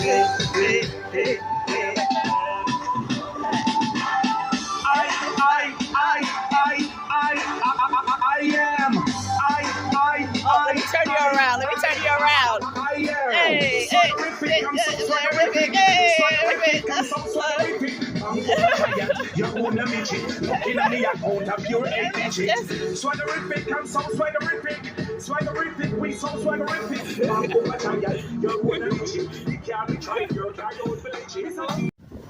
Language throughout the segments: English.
Let me turn you around. Hey.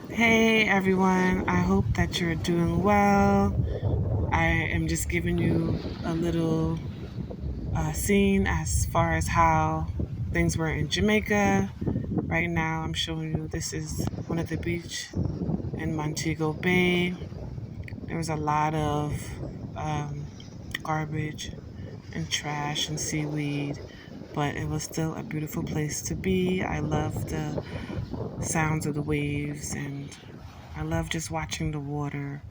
Hey everyone, I hope that you're doing well. I am just giving you a little scene as far as how things were in Jamaica. Right now I'm showing you, this is one of the beach in Montego Bay. There was a lot of garbage and trash and seaweed, but it was still a beautiful place to be. I love the sounds of the waves, and I love just watching the water.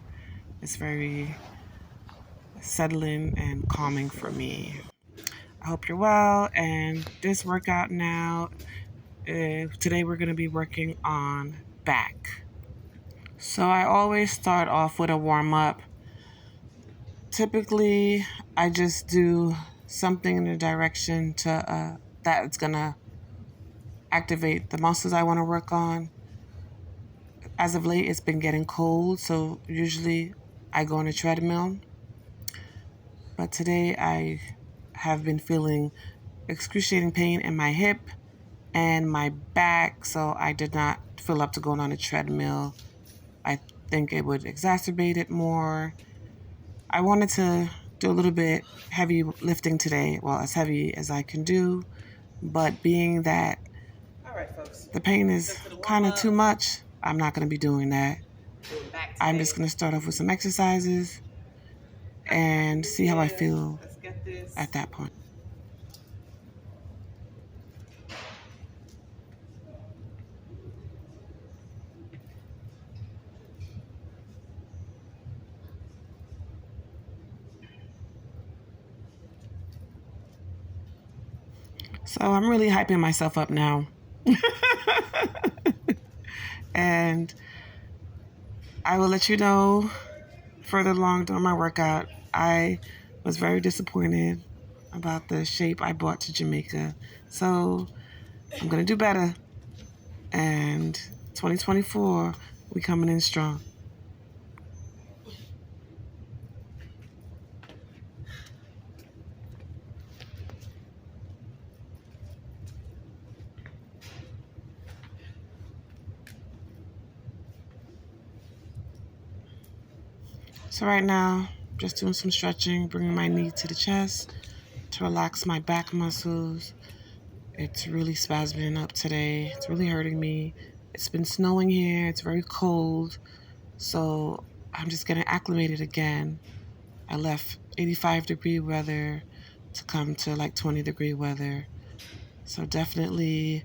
It's very settling and calming for me. I hope you're well, and this workout now, today we're going to be working on back. So I always start off with a warm-up. Typically, I just do something in the direction to that's going to activate the muscles I want to work on. As of late, it's been getting cold, so usually I go on a treadmill. But today I have been feeling excruciating pain in my hip and my back, so I did not feel up to going on a treadmill. I think it would exacerbate it more. I wanted to do a little bit heavy lifting today, well, as heavy as I can do, but being that the pain is kind of too much, I'm not going to be doing that. I'm just going to start off with some exercises and see how I feel at that point. So I'm really hyping myself up now. And I will let you know further along during my workout. I was very disappointed about the shape I brought to Jamaica. So I'm going to do better. And 2024, we coming in strong. So right now, just doing some stretching, bringing my knee to the chest to relax my back muscles. It's really spasming up today. It's really hurting me. It's been snowing here. It's very cold. So I'm just getting acclimated again. I left 85-degree weather to come to like 20-degree weather. So definitely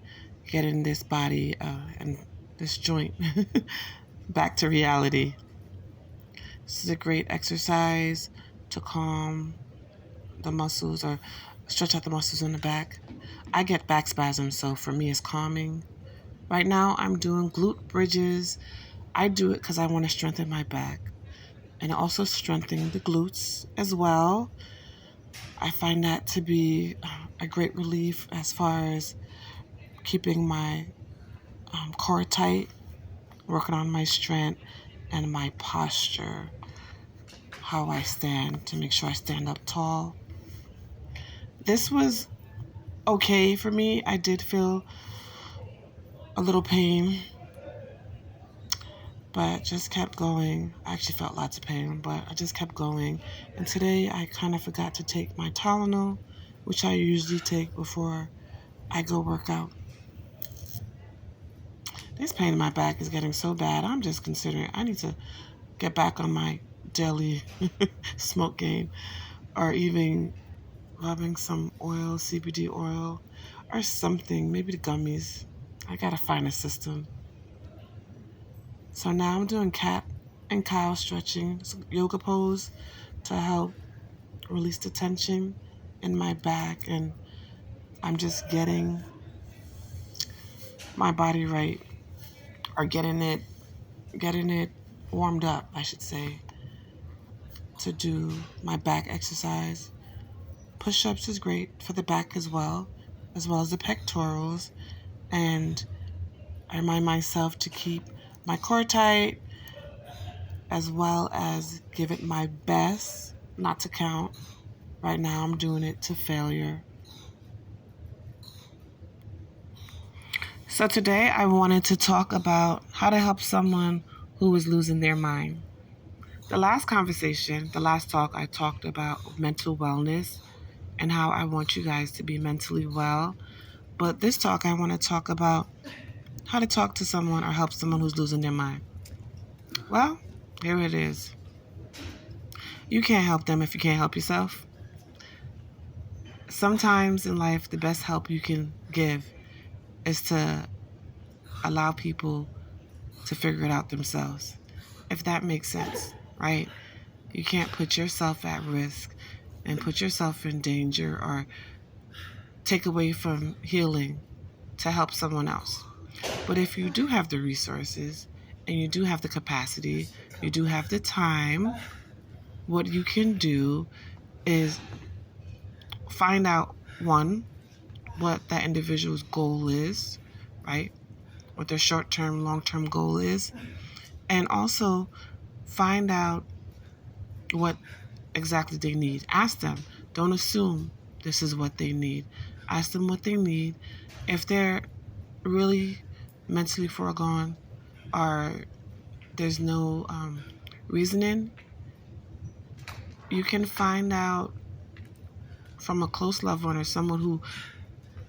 getting this body and this joint back to reality. This is a great exercise to calm the muscles or stretch out the muscles in the back. I get back spasms, so for me it's calming. Right now I'm doing glute bridges. I do it because I want to strengthen my back and also strengthen the glutes as well. I find that to be a great relief as far as keeping my core tight, working on my strength and my posture, how I stand to make sure I stand up tall. This was okay for me. I did feel a little pain, but just kept going. I actually felt lots of pain, but I just kept going. And today I kind of forgot to take my Tylenol, which I usually take before I go work out. This pain in my back is getting so bad. I'm just considering I need to get back on my daily smoke game, or even rubbing some oil, CBD oil, or something, maybe the gummies. I gotta find a system. So now I'm doing cat and cow stretching, it's a yoga pose to help release the tension in my back, and I'm just getting my body right, or getting it warmed up, I should say, to do my back exercise. Push-ups is great for the back as well as the pectorals. And I remind myself to keep my core tight, as well as give it my best, not to count. Right now I'm doing it to failure. So today I wanted to talk about how to help someone who is losing their mind. The last talk, I talked about mental wellness and how I want you guys to be mentally well. But this talk, I want to talk about how to talk to someone or help someone who's losing their mind. Well, here it is. You can't help them if you can't help yourself. Sometimes in life, the best help you can give is to allow people to figure it out themselves, if that makes sense, right? You can't put yourself at risk and put yourself in danger or take away from healing to help someone else. But if you do have the resources and you do have the capacity, you do have the time, what you can do is find out, one, what that individual's goal is, right? What their short-term, long-term goal is. And also find out what exactly they need. Ask them. Don't assume this is what they need. Ask them what they need. If they're really mentally foregone or there's no reasoning, you can find out from a close loved one or someone who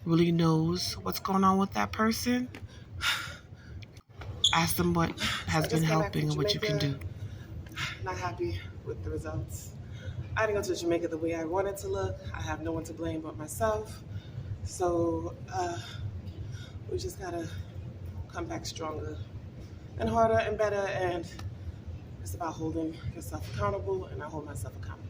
really knows what's going on with that person. Ask them what has been helping and what you can do. Not happy with the results. I didn't go to Jamaica the way I wanted to look. I have no one to blame but myself. So we just gotta come back stronger and harder and better, and it's about holding yourself accountable, and I hold myself accountable.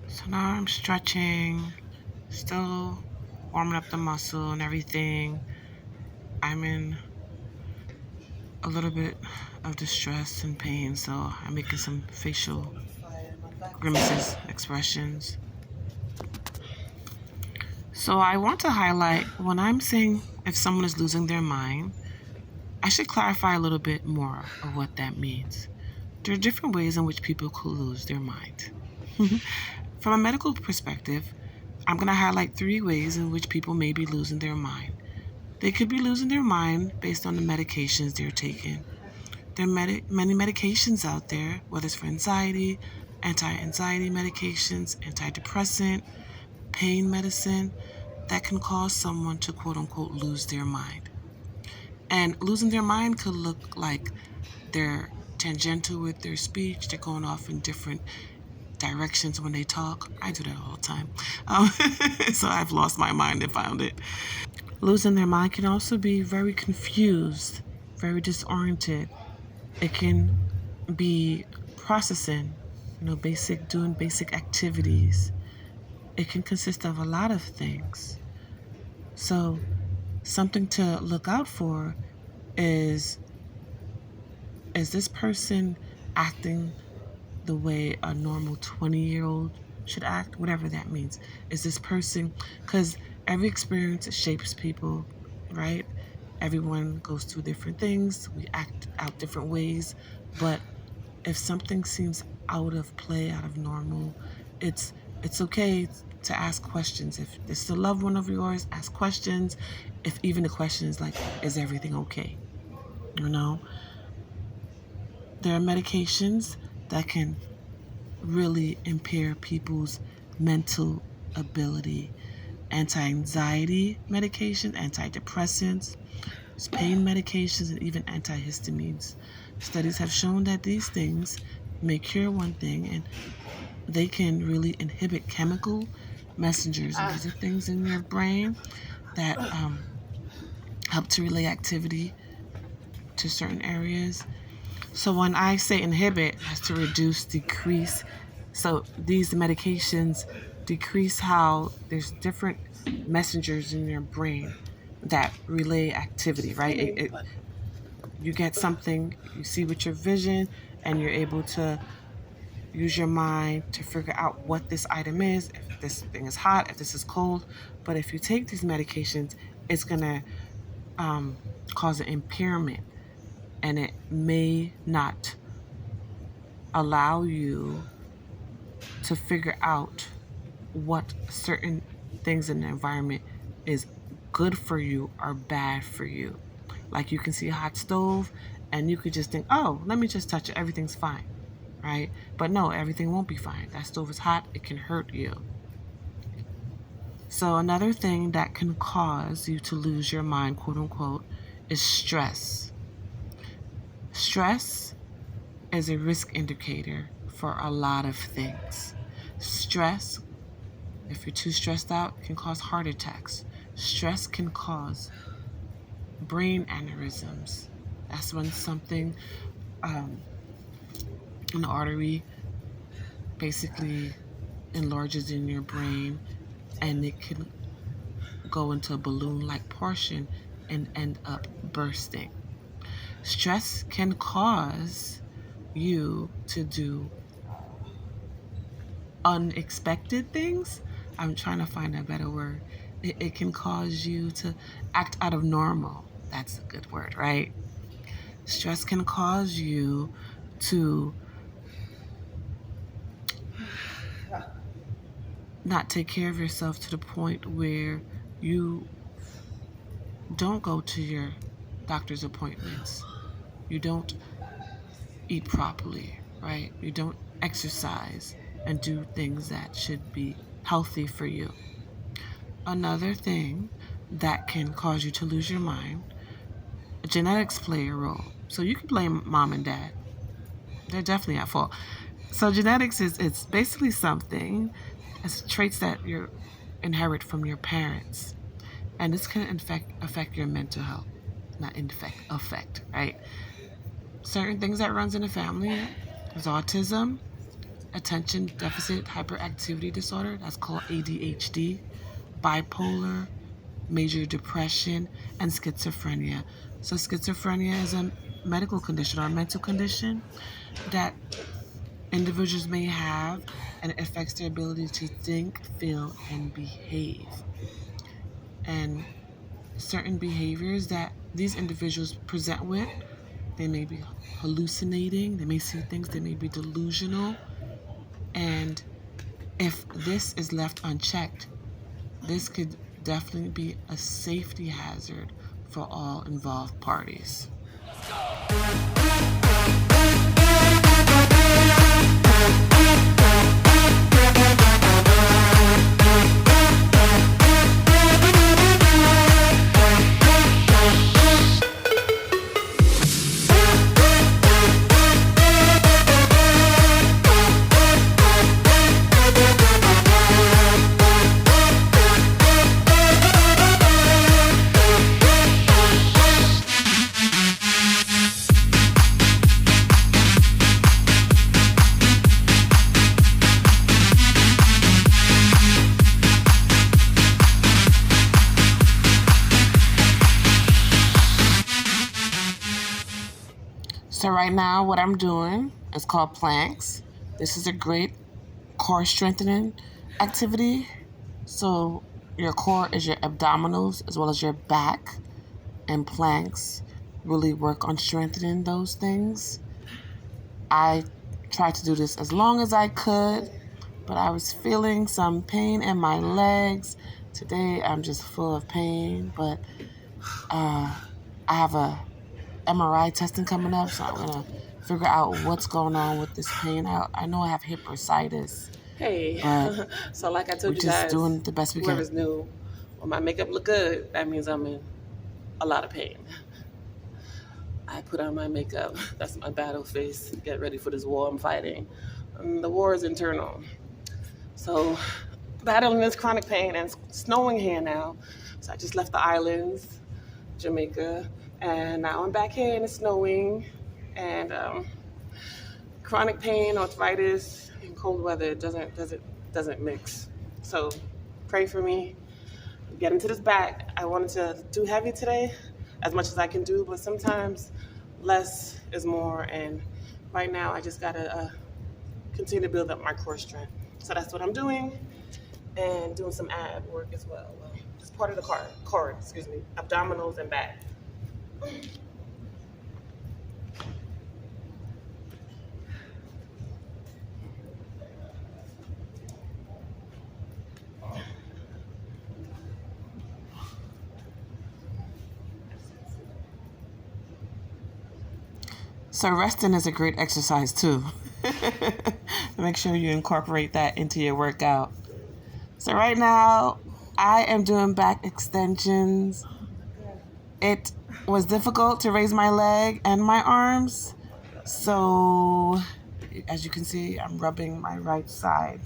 So now I'm stretching, still warming up the muscle and everything. I'm in a little bit of distress and pain, so I'm making some facial grimaces, expressions. So I want to highlight, when I'm saying if someone is losing their mind, I should clarify a little bit more of what that means. There are different ways in which people could lose their mind. From a medical perspective, I'm going to highlight 3 ways in which people may be losing their mind. They could be losing their mind based on the medications they're taking. There are many medications out there, whether it's for anxiety, anti-anxiety medications, antidepressant, pain medicine, that can cause someone to quote-unquote lose their mind. And losing their mind could look like they're tangential with their speech, they're going off in different directions when they talk. I do that all the time. So I've lost my mind and found it. Losing their mind can also be very confused, very disoriented. It can be processing, doing basic activities. It can consist of a lot of things. So something to look out for is this person acting the way a normal 20-year-old should act, whatever that means? Is this person, because every experience shapes people, right? Everyone goes through different things. We act out different ways. But if something seems out of play, out of normal, it's okay to ask questions. If this is a loved one of yours, ask questions. If even the question is like, is everything okay? There are medications that can really impair people's mental ability. Anti-anxiety medications, antidepressants, pain medications, and even antihistamines. Studies have shown that these things may cure one thing, and they can really inhibit chemical messengers, and these are things in your brain that help to relay activity to certain areas. So when I say inhibit, has to reduce, decrease. So these medications decrease how there's different messengers in your brain that relay activity, right? You get something, you see with your vision, and you're able to use your mind to figure out what this item is, if this thing is hot, if this is cold. But if you take these medications, it's going to cause an impairment, and it may not allow you to figure out what certain things in the environment is good for you or bad for you. Like you can see a hot stove and you could just think, oh, let me just touch it, everything's fine, right? But no, everything won't be fine. That stove is hot, it can hurt you. So another thing that can cause you to lose your mind, quote unquote, is stress. Stress is a risk indicator for a lot of things. Stress, if you're too stressed out, can cause heart attacks. Stress can cause brain aneurysms. That's when something, an artery basically enlarges in your brain, and it can go into a balloon-like portion and end up bursting. Stress can cause you to do unexpected things. I'm trying to find a better word. It can cause you to act out of normal. That's a good word, right? Stress can cause you to not take care of yourself to the point where you don't go to your doctor's appointments. You don't eat properly, right? You don't exercise and do things that should be healthy for you. Another thing that can cause you to lose your mind, genetics play a role. So you can blame mom and dad. They're definitely at fault. So genetics it's basically something, it's traits that you inherit from your parents. And this can affect your mental health. Not affect, right? Certain things that runs in the family is autism, attention deficit hyperactivity disorder, that's called ADHD, bipolar, major depression, and schizophrenia. So schizophrenia is a medical condition or a mental condition that individuals may have, and it affects their ability to think, feel, and behave. And certain behaviors that these individuals present with, they may be hallucinating, they may see things, they may be delusional. And if this is left unchecked, this could definitely be a safety hazard for all involved parties. So right now what I'm doing is called planks. This is a great core strengthening activity. So your core is your abdominals as well as your back, and planks really work on strengthening those things. I tried to do this as long as I could, but I was feeling some pain in my legs. Today I'm just full of pain, but I have a MRI testing coming up, so I'm going to figure out what's going on with this pain. I know I have hip bursitis. Hey, so like I told we're you just guys, doing the best we can. whoever's new, when my makeup look good, that means I'm in a lot of pain. I put on my makeup. That's my battle face. Get ready for this war I'm fighting. The war is internal. So battling this chronic pain, and it's snowing here now. So I just left the islands, Jamaica, and now I'm back here and it's snowing. And chronic pain, arthritis, and cold weather doesn't mix. So pray for me. Get into this back. I wanted to do heavy today, as much as I can do, but sometimes less is more. And right now, I just gotta continue to build up my core strength. So that's what I'm doing, and doing some ab work as well. Just part of the core, abdominals and back. So resting is a great exercise too. Make sure you incorporate that into your workout. So right now, I am doing back extensions. It was difficult to raise my leg and my arms. So as you can see, I'm rubbing my right side.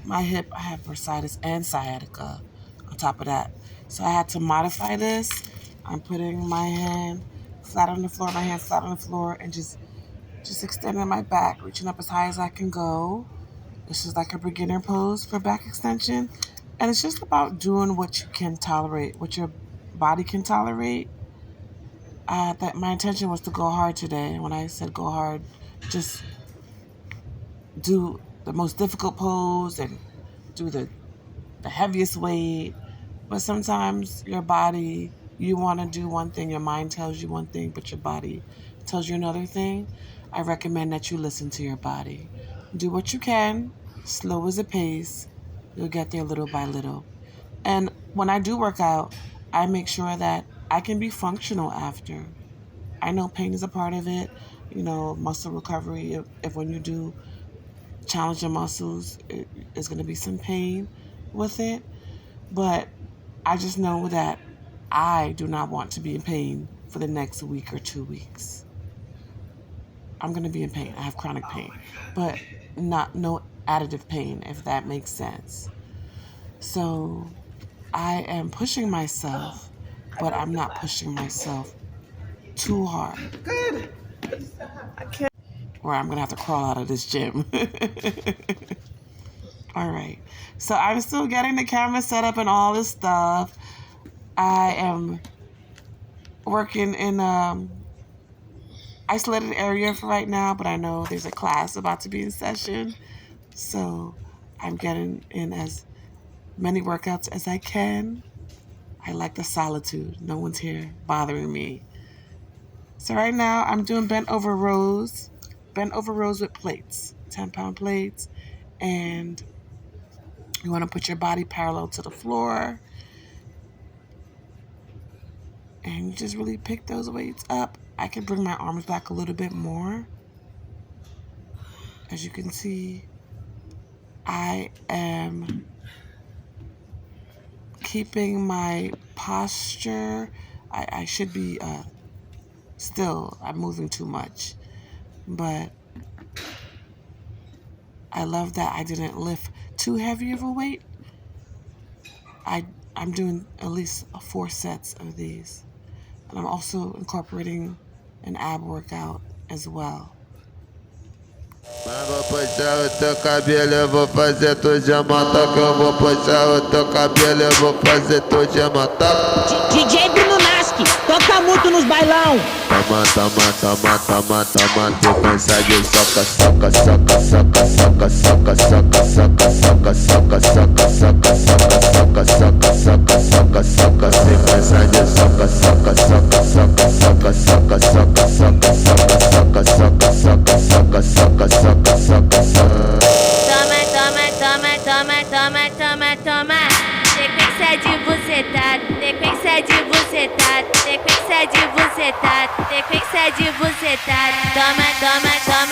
My hip, I have bursitis and sciatica on top of that. So I had to modify this. I'm putting my hand flat on the floor, my hands flat on the floor, and just extending my back, reaching up as high as I can go. This is like a beginner pose for back extension. And it's just about doing what you can tolerate, what your body can tolerate. That my intention was to go hard today. And when I said go hard, just do the most difficult pose and do the heaviest weight. But sometimes your body, you want to do one thing, your mind tells you one thing, but your body tells you another thing. I recommend that you listen to your body. Do what you can, slow as a pace. You'll get there little by little. And when I do work out, I make sure that I can be functional after. I know pain is a part of it. Muscle recovery, if when you do challenge your muscles, there's going to be some pain with it. But I just know that I do not want to be in pain for the next week or 2 weeks. I'm going to be in pain. I have chronic pain, but no additive pain, if that makes sense. So I am pushing myself, but I'm not pushing myself too hard. Good. Or I'm going to have to crawl out of this gym. All right. So I'm still getting the camera set up and all this stuff. I am working in isolated area for right now, but I know there's a class about to be in session. So I'm getting in as many workouts as I can. I like the solitude. No one's here bothering me. So right now I'm doing bent over rows with plates, 10-pound plates. And you want to put your body parallel to the floor. And you just really pick those weights up. I can bring my arms back a little bit more. As you can see, I am keeping my posture. I should be still. I'm moving too much. But I love that I didn't lift too heavy of a weight. I'm doing at least 4 sets of these. And I'm also incorporating an ab workout as well. Vou puxar o teu cabelo, eu vou fazer tu jamanta. Que eu vou puxar o teu cabelo, eu vou fazer tu jamanta. DJ Bruno Nasky, toca muito nos bailão. Toma, sequência de soca, soca, soca, soca, soca, soca, soca, soca, soca, soca, soca, soca, soca, soca, soca, soca, soca, sequência de soca, soca, soca, soca, soca, soca, soca, soca, soca, soca, soca, soca, soca, soca, soca, soca. Toma. Sequência de bucetada, sequência de bucetada, sequência de bucetada, sequência de bucetada. Sequência de bucetada,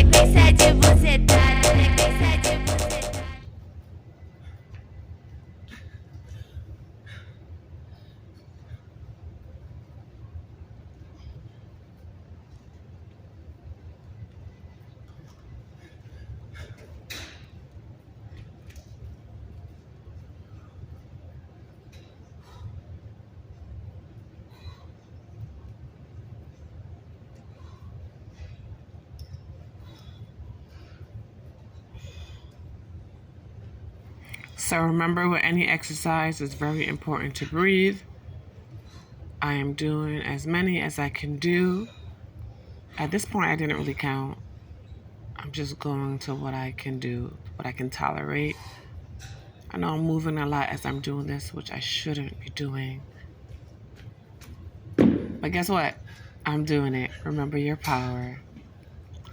sequência de bucetada. So remember, with any exercise, it's very important to breathe. I am doing as many as I can do. At this point, I didn't really count. I'm just going to what I can do, what I can tolerate. I know I'm moving a lot as I'm doing this, which I shouldn't be doing. But guess what? I'm doing it. Remember your power.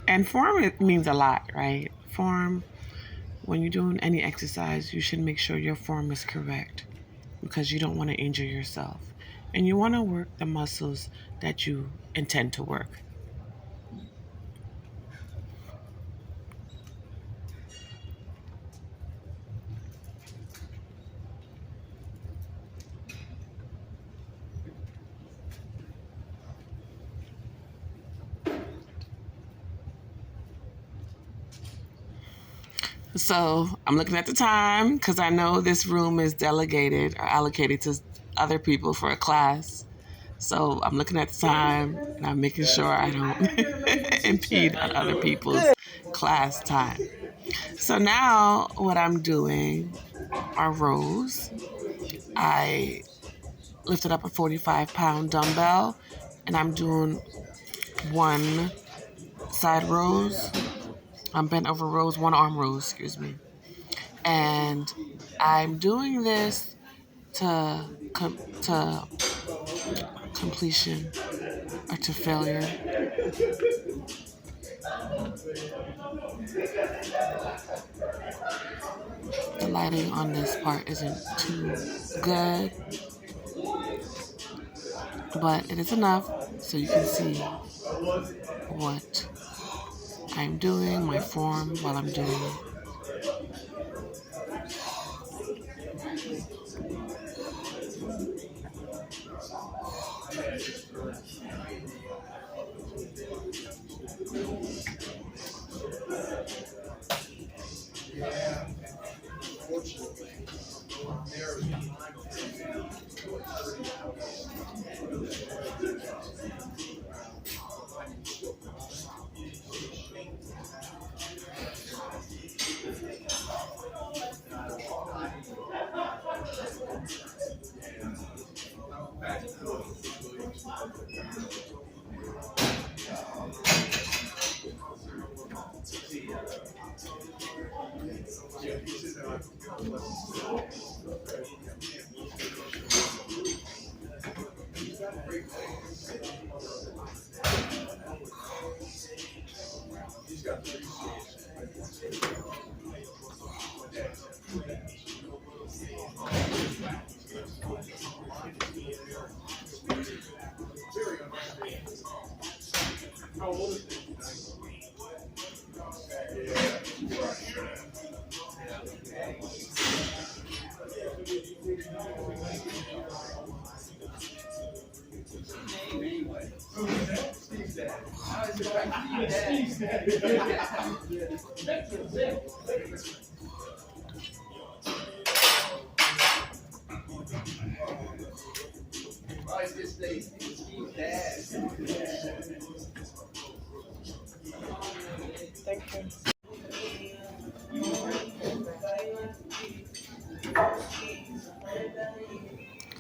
And form, it means a lot, right? Form, when you're doing any exercise, you should make sure your form is correct because you don't want to injure yourself. And you want to work the muscles that you intend to work. So I'm looking at the time because I know this room is delegated or allocated to other people for a class. So I'm looking at the time and I'm making sure I don't impede on other people's class time. So now what I'm doing are rows. I lifted up a 45-pound dumbbell and I'm doing one side rows. I'm bent over rows, one arm rows, excuse me. And I'm doing this to completion or to failure. The lighting on this part isn't too good, but it is enough so you can see what I'm doing, my form while I'm doing it.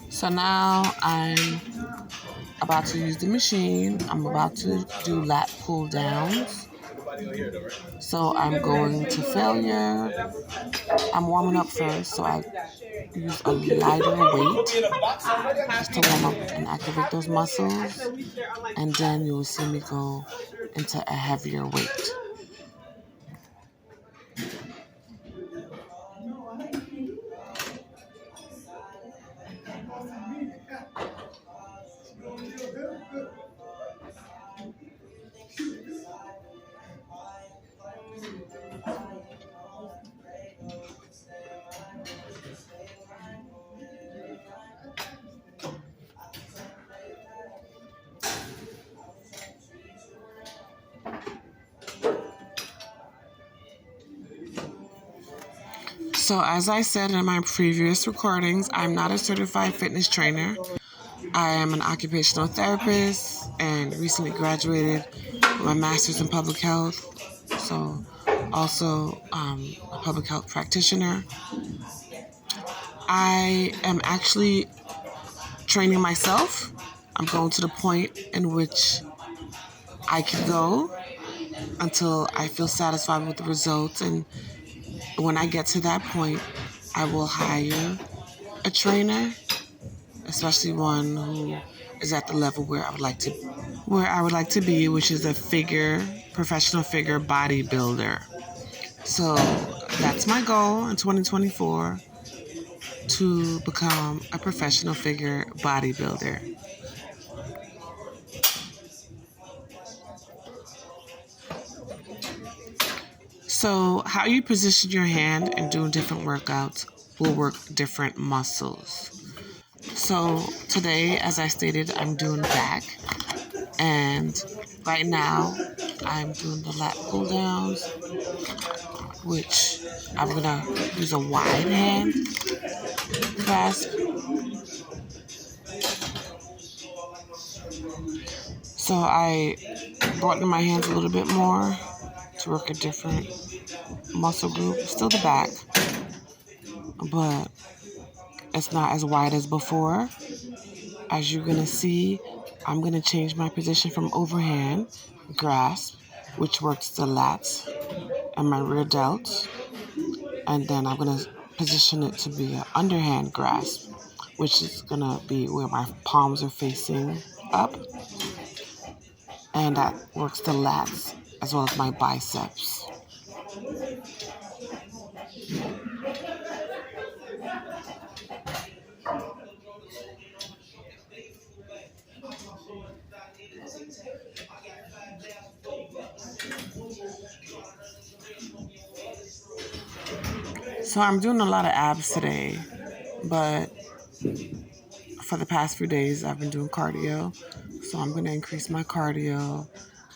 So now I'm about to use the machine. I'm about to do lat pull downs. So I'm going to failure. I'm warming up first, so I use a lighter weight just to warm up and activate those muscles. And then you will see me go into a heavier weight. So as I said in my previous recordings, I'm not a certified fitness trainer. I am an occupational therapist and recently graduated with my master's in public health. So also a public health practitioner. I am actually training myself. I'm going to the point in which I can go until I feel satisfied with the results. And when I get to that point, I will hire a trainer, especially one who is at the level where I would like to be, which is a professional figure bodybuilder. So that's my goal in 2024, to become a professional figure bodybuilder. So how you position your hand and doing different workouts will work different muscles. So today, as I stated, I'm doing back. And right now, I'm doing the lat pull downs, which I'm going to use a wide hand grasp. So I broaden my hands a little bit more to work a different muscle group. Still the back, but it's not as wide as before. As you're going to see, I'm going to change my position from overhand grasp, which works the lats and my rear delts. And then I'm going to position it to be an underhand grasp, which is going to be where my palms are facing up. And that works the lats as well as my biceps. So I'm doing a lot of abs today, but for the past few days I've been doing cardio. So I'm going to increase my cardio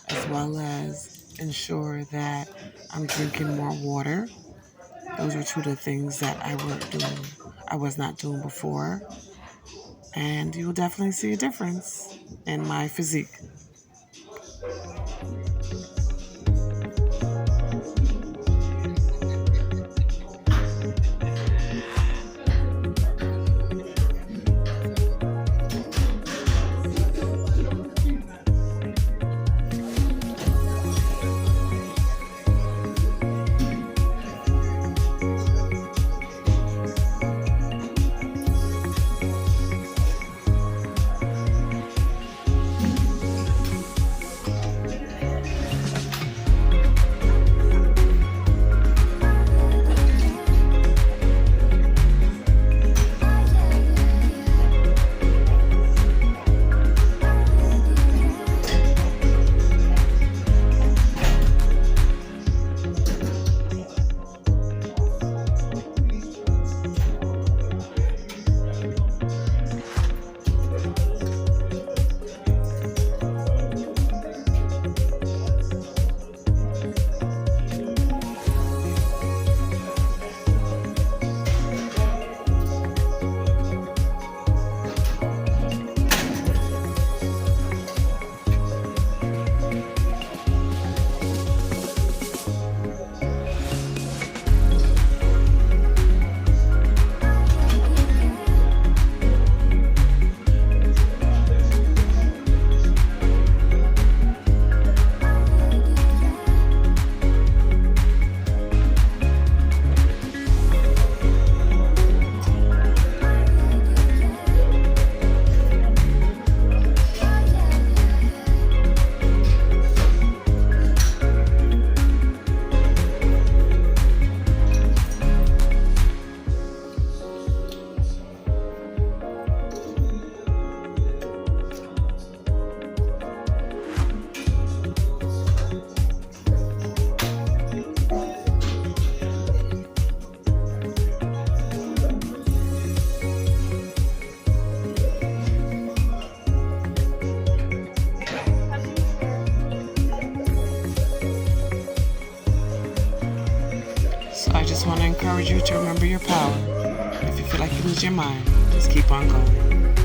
as well as ensure that I'm drinking more water. Those are two of the things that I was not doing before. And you will definitely see a difference in my physique. I just want to encourage you to remember your power. If you feel like you lose your mind, just keep on going.